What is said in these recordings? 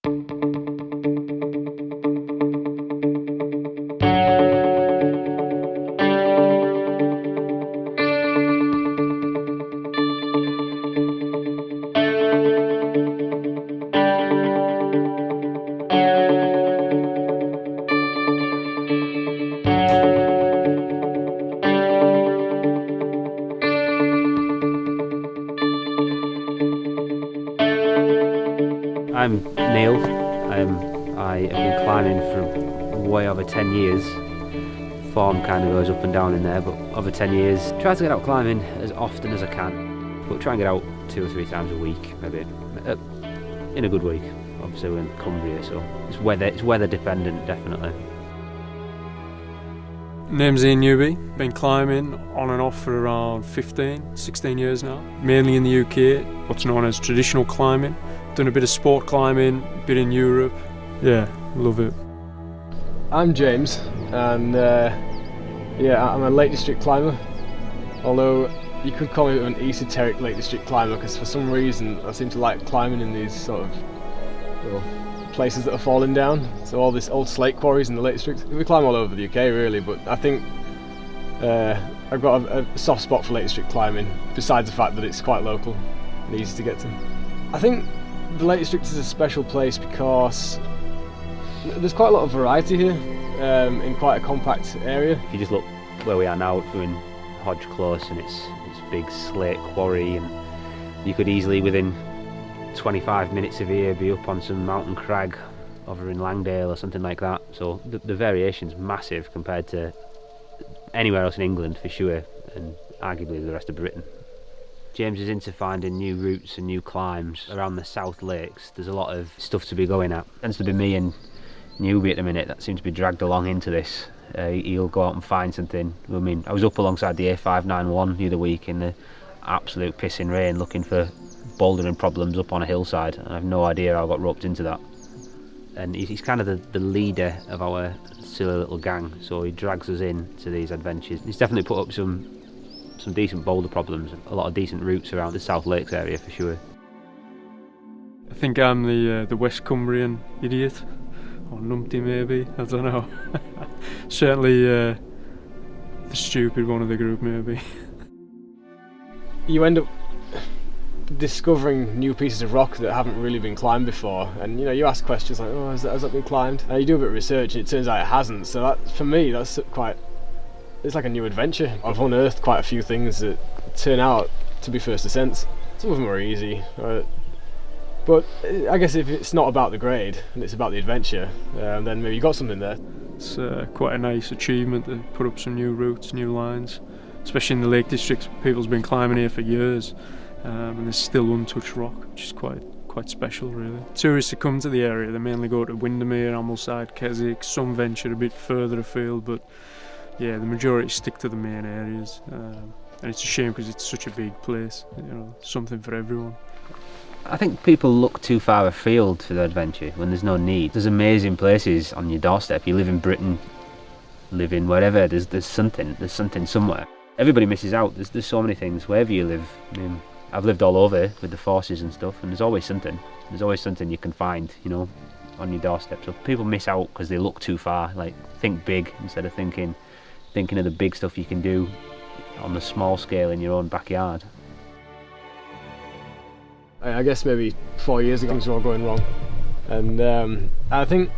I'm Neil. I have been climbing for way over 10 years. Form kind of goes up and down in there, but over 10 years. Try to get out climbing as often as I can, but try and get out 2 or 3 times a week, maybe. In a good week. Obviously we're in Cumbria, so it's weather dependent, definitely. Name's Ian Newby, been climbing on and off for around 15, 16 years now. Mainly in the UK, what's known as traditional climbing. Done a bit of sport climbing, a bit in Europe. Yeah, love it. I'm James, and yeah, I'm a Lake District climber. Although you could call me an esoteric Lake District climber, because for some reason I seem to like climbing in these sort of places that are falling down. So all these old slate quarries in the Lake District. We climb all over the UK really, but I think I've got a soft spot for Lake District climbing, besides the fact that it's quite local and easy to get to. I think the Lake District is a special place because there's quite a lot of variety here in quite a compact area. If you just look where we are now, we're in Hodge Close, and it's big slate quarry, and you could easily within 25 minutes of here be up on some mountain crag over in Langdale or something like that. So the variation's massive compared to anywhere else in England for sure, and arguably the rest of Britain. James is into finding new routes and new climbs around the South Lakes. There's a lot of stuff to be going at. It tends to be me and Newby at the minute that seem to be dragged along into this. He'll go out and find something. I mean, I was up alongside the A591 the other week in the absolute pissing rain looking for bouldering problems up on a hillside, and I have no idea how I got roped into that. And he's kind of the leader of our silly little gang, so he drags us in to these adventures. He's definitely put up some decent boulder problems, a lot of decent routes around the South Lakes area for sure. I think I'm the West Cumbrian idiot, or numpty maybe, I don't know. Certainly the stupid one of the group maybe. You end up discovering new pieces of rock that haven't really been climbed before, and you ask questions like, oh, has that been climbed? And you do a bit of research and it turns out it hasn't, so that, for me, that's it's like a new adventure. I've unearthed quite a few things that turn out to be first ascents. Some of them are easy, but I guess if it's not about the grade and it's about the adventure, then maybe you got something there. It's quite a nice achievement to put up some new routes, new lines, especially in the Lake District. People's been climbing here for years, and there's still untouched rock, which is quite special really. Tourists who come to the area, they mainly go to Windermere, Ambleside, Keswick, some venture a bit further afield, but yeah, the majority stick to the main areas, and it's a shame because it's such a big place, something for everyone. I think people look too far afield for the adventure when there's no need. There's amazing places on your doorstep. You live in Britain, live in wherever, there's something somewhere. Everybody misses out. There's so many things wherever you live. I mean, I've lived all over with the forces and stuff, and there's always something you can find, on your doorstep. So people miss out because they look too far. Like, think big instead of thinking of the big stuff you can do on the small scale in your own backyard. I guess maybe 4 years ago things were all going wrong, and I think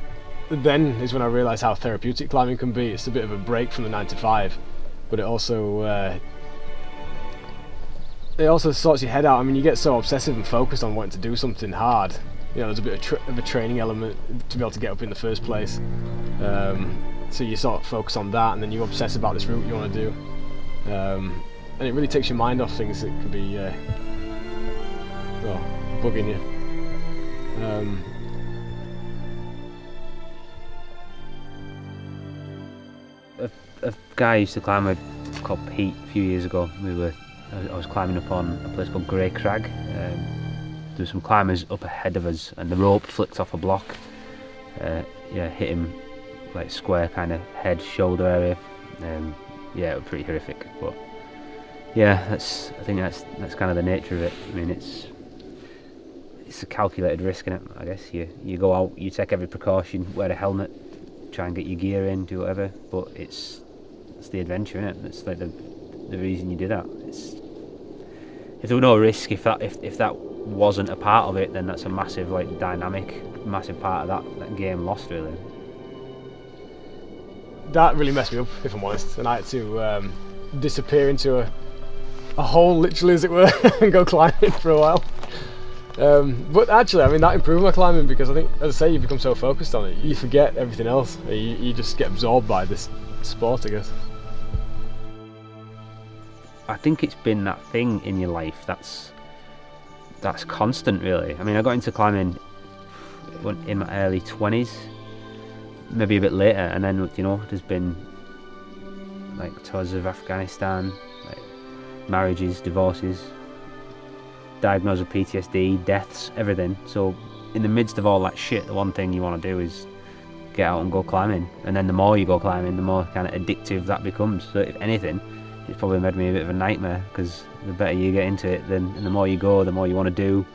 then is when I realised how therapeutic climbing can be. It's a bit of a break from the 9 to 5, but it also sorts your head out. I mean, you get so obsessive and focused on wanting to do something hard. There's a bit of a training element to be able to get up in the first place. So you sort of focus on that, and then you obsess about this route you want to do, and it really takes your mind off things that could be bugging you. A guy I used to climb with called Pete a few years ago. I was climbing up on a place called Grey Crag. There were some climbers up ahead of us, and the rope flicked off a block. Hit him like square kind of head, shoulder area. It was pretty horrific, but yeah, I think that's kind of the nature of it. I mean, it's it's a calculated risk, innit? I guess you go out, you take every precaution, wear a helmet, try and get your gear in, do whatever, but it's the adventure, innit? It's like the reason you do that. If there were no risk, if that wasn't a part of it, then that's a massive, like, dynamic, massive part of that game lost, really. That really messed me up, if I'm honest, and I had to disappear into a hole, literally, as it were, and go climbing for a while. But actually, I mean, that improved my climbing, because I think, as I say, you become so focused on it, you forget everything else. You just get absorbed by this sport, I guess. I think it's been that thing in your life that's constant, really. I mean, I got into climbing in my early 20s, maybe a bit later, and then, you know, there's been like tours of Afghanistan, like marriages, divorces, diagnosed with PTSD, deaths, everything. So in the midst of all that shit, the one thing you want to do is get out and go climbing, and then the more you go climbing, the more kind of addictive that becomes. So if anything, it's probably made me a bit of a nightmare, because the better you get into it, and the more you go, the more you want to do.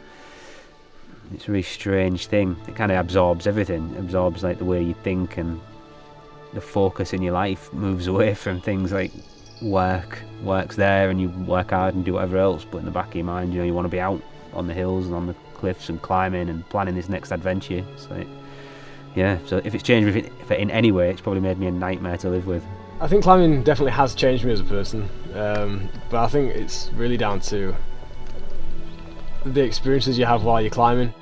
It's a really strange thing. It kind of absorbs everything. It absorbs, like, the way you think, and the focus in your life moves away from things like work's there, and you work hard and do whatever else, but in the back of your mind, you know, you want to be out on the hills and on the cliffs and climbing and planning this next adventure. It's like, yeah, so if it's changed me in any way, it's probably made me a nightmare to live with. I think climbing definitely has changed me as a person, but I think it's really down to the experiences you have while you're climbing.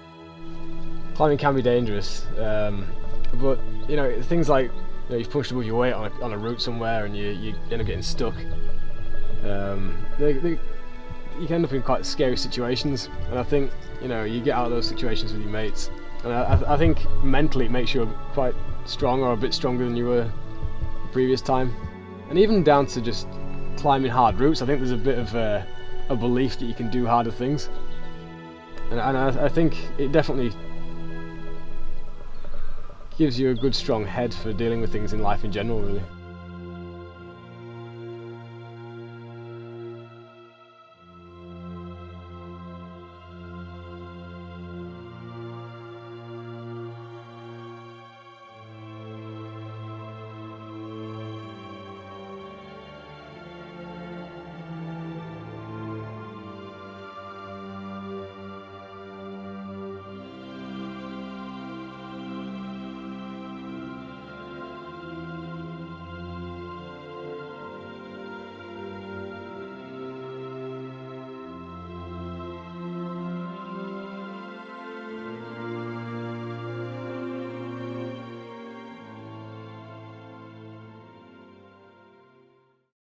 Climbing can be dangerous, but, you know, things like, you know, you've pushed above your weight on a route somewhere, and you end up getting stuck. You can end up in quite scary situations, and I think, you know, you get out of those situations with your mates, and I think mentally it makes you quite strong, or a bit stronger than you were the previous time. And even down to just climbing hard routes, I think there's a bit of a belief that you can do harder things, and I think it definitely gives you a good strong head for dealing with things in life in general, really.